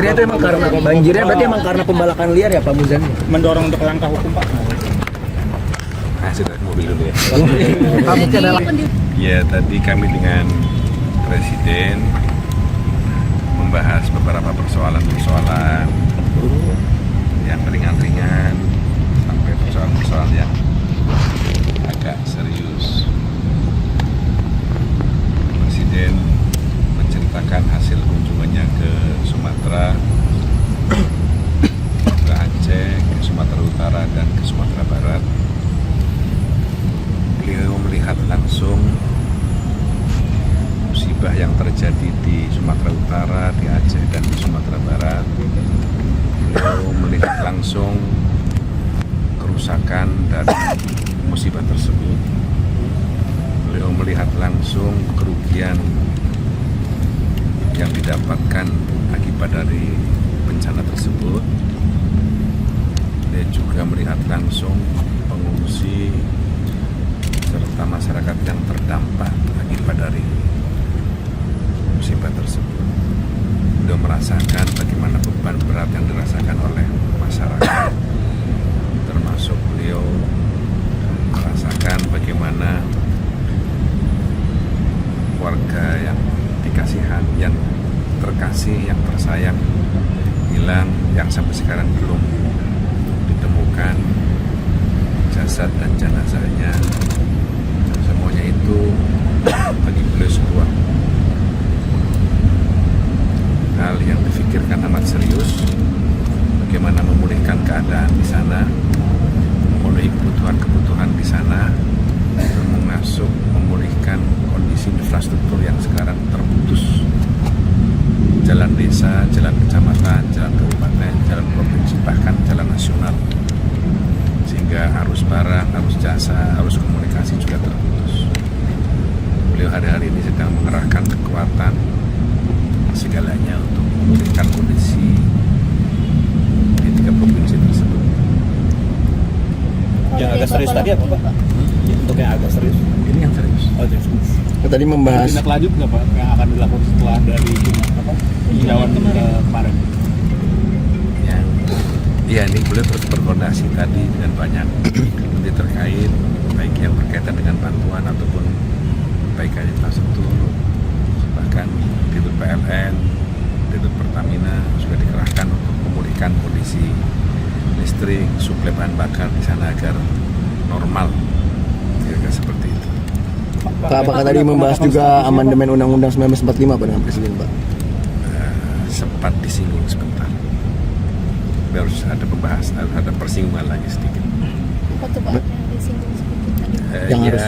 banjirnya itu emang karena berarti emang karena pembalakan liar ya Pak Muzani? Mendorong untuk langkah hukum Pak. Sudah mobil dulu ya. Pak Ya, tadi kami dengan Presiden membahas beberapa persoalan-persoalan yang ringan-ringan sampai persoalan-persoalan yang agak serius. Presiden menceritakan hasil kunjungannya ke Sumatera, ke Aceh, ke Sumatera Utara, dan ke Sumatera Barat. Beliau melihat langsung musibah yang terjadi di Sumatera Utara, di Aceh, dan di Sumatera Barat. Beliau melihat langsung kerusakan dari musibah tersebut. Beliau melihat langsung kerugian yang didapatkan akibat dari bencana tersebut. Dia juga melihat langsung pengungsi serta masyarakat yang terdampak akibat dari musibah tersebut. Beliau merasakan bagaimana beban berat yang dirasakan oleh masyarakat, termasuk beliau merasakan bagaimana warga yang dikasihan, yang terkasih, yang tersayang hilang, yang sampai sekarang belum ditemukan jasad dan jenazahnya. Semuanya itu bagi beliau sebuah hal yang difikirkan amat serius, bagaimana memulihkan keadaan di sana, memenuhi kebutuhan-kebutuhan di sana, termasuk memulihkan kondisi infrastruktur yang sekarang terputus, jalan desa, jalan kecamatan, jalan kabupaten, jalan provinsi, bahkan jalan nasional, sehingga arus barang, arus jasa, arus komunikasi juga terputus. Beliau hari-hari ini sedang mengerahkan kekuatan segalanya untuk memulihkan kondisi di 3 provinsi tersebut. Yang agak serius tadi apa Pak? Untuk yang agak serius? Ini yang serius. Oh, serius. Tadi membahas Tindak lanjut nggak Pak yang akan dilakukan setelah dari tinjauan kemarin? Ya, ini beliau terus berkoordinasi tadi dengan banyak menteri terkait, baik yang berkaitan dengan bantuan ataupun perbaikan infrastruktur, bahkan Dirut PLN, Dirut Pertamina juga dikerahkan untuk memulihkan kondisi listrik, suplai bahan bakar di sana agar normal, kira-kira seperti itu. Pak, apakah tadi membahas juga amandemen Undang-Undang 1945 Pak dengan Presiden Pak? Sempat disinggung sebentar. Harus ada pembahasan, ada persinggungan lagi sedikit. Apa tuh Pak yang disinggung seperti tadi? Yang harus.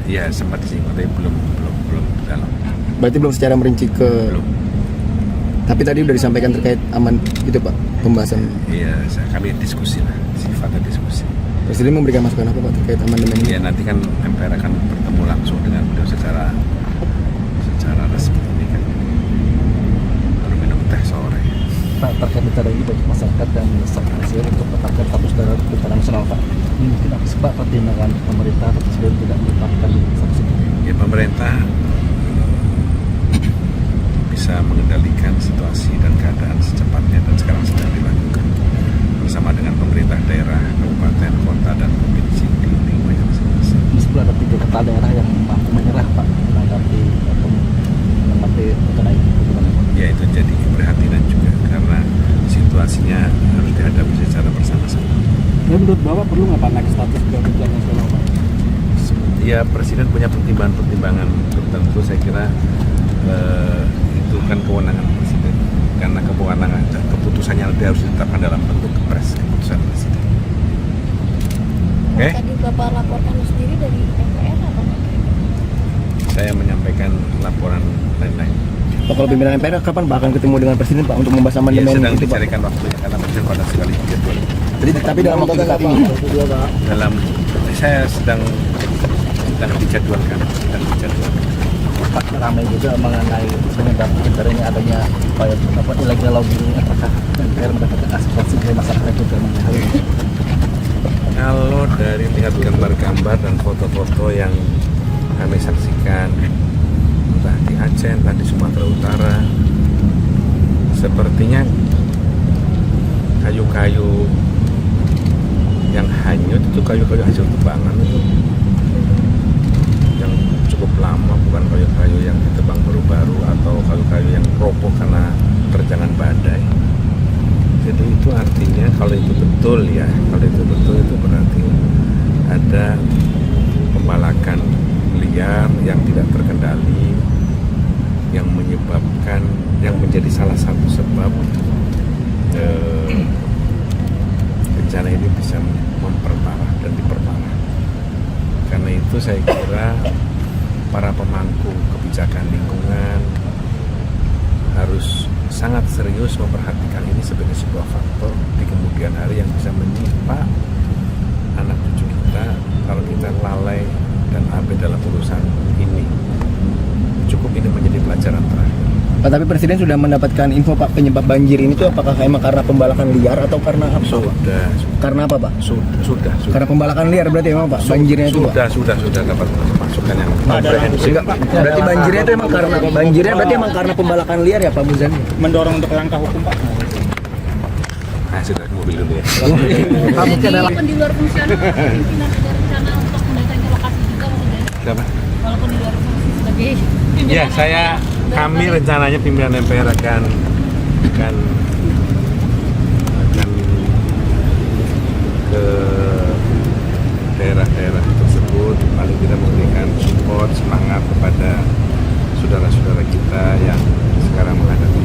Ya sempat disinggung, tapi belum dalam. Berarti belum secara merinci ke. Belum. Tapi tadi udah disampaikan terkait aman gitu Pak pembahasan. Iya, kami diskusi lah, sifatnya diskusi. Presiden memberikan masukan apa Pak terkait amandemen ini? Ya nanti kan MPR akan bertemu langsung dengan beliau secara resmi ini kan. Baru minum teh sore. Pak, terkait bicara ini bagi masyarakat dan mendesak Presiden untuk menetapkan status darurat bencana nasional Pak. Ini mungkin apa sih Pak pertimbangan pemerintah atau Presiden tidak menetapkan status itu? Ya pemerintah bisa mengendalikan situasi dan keadaan secepatnya dan sekarang sedang dilakukan bersama dengan pemerintah daerah, kabupaten, kota, dan provinsi di lingkungan masing-masing. Meskipun ada 3 kepala daerah yang mampu menyerah Pak menanggapi bencana ini, bagaimana Pak? Ya itu jadi keprihatinan juga karena situasinya harus dihadapi secara bersama-sama. Ya, menurut Bapak perlu nggak Pak naik status ke bencana nasional Pak? Ya Presiden punya pertimbangan-pertimbangan tertentu, saya kira itu kan kewenangan Presiden karena keputusannya harus ditetapkan dalam bentuk kepres, keputusan Presiden. Oke? Tadi Bapak laporkan sendiri dari MPR apa Pak? Saya menyampaikan laporan lain-lain. Pak, kalau pimpinan MPR kapan Pak akan ketemu dengan Presiden Pak untuk membahas Ya amandemen sedang itu Pak? dicarikan waktunya karena Presiden pada sekali jadwal. Tapi dalam waktu dekat ini. Saya sedang dijadwalkan. Pak, ramai juga mengenai sebenarnya adanya upaya illegal logging, apakah MPR mendapatkan aspirasi dari masyarakat juga mengenai hal ini? Kalau dari lihat gambar-gambar dan foto-foto yang kami saksikan entah di Aceh, entah di Sumatera Utara, sepertinya kayu-kayu yang hanyut itu kayu-kayu hasil tebangan itu yang cukup lama, bukan kayu-kayu yang ditebang baru-baru atau kayu-kayu yang roboh karena terjangan badai. Jadi itu artinya kalau itu betul ya, kalau itu betul itu berarti ada pembalakan liar yang tidak terkendali yang menyebabkan, yang menjadi salah satu sebab bencana ini bisa memperparah dan diperparah. Karena itu saya kira para pemangku kebijakan lingkungan harus sangat serius memperhatikan ini sebagai sebuah faktor di kemudian hari yang bisa menimpa anak cucu kita kalau kita lalai dan abai dalam urusan ini. Cukup ini menjadi pelajaran terakhir. Pak, tapi Presiden sudah mendapatkan info Pak penyebab banjir ini tuh apakah emang karena pembalakan liar atau karena apa? Sudah. Karena apa Pak? Sudah. Karena pembalakan liar berarti emang Pak banjirnya itu Pak? Sudah dapat masukan yang komprehensif. Berarti banjirnya itu emang karena berarti emang karena pembalakan liar ya Pak Muzani? Mendorong untuk langkah hukum Pak. Nah, sudah ke mobil dulu ya. Pak, mungkin adalah Walaupun di luar fungsional, pimpinan ada rencana untuk mendatangi lokasi juga maksudnya. Kenapa? Walaupun di luar fungsi sebagai Ya, kami rencananya pimpinan MPR akan ke daerah-daerah tersebut, paling tidak memberikan support, semangat kepada saudara-saudara kita yang sekarang menghadapi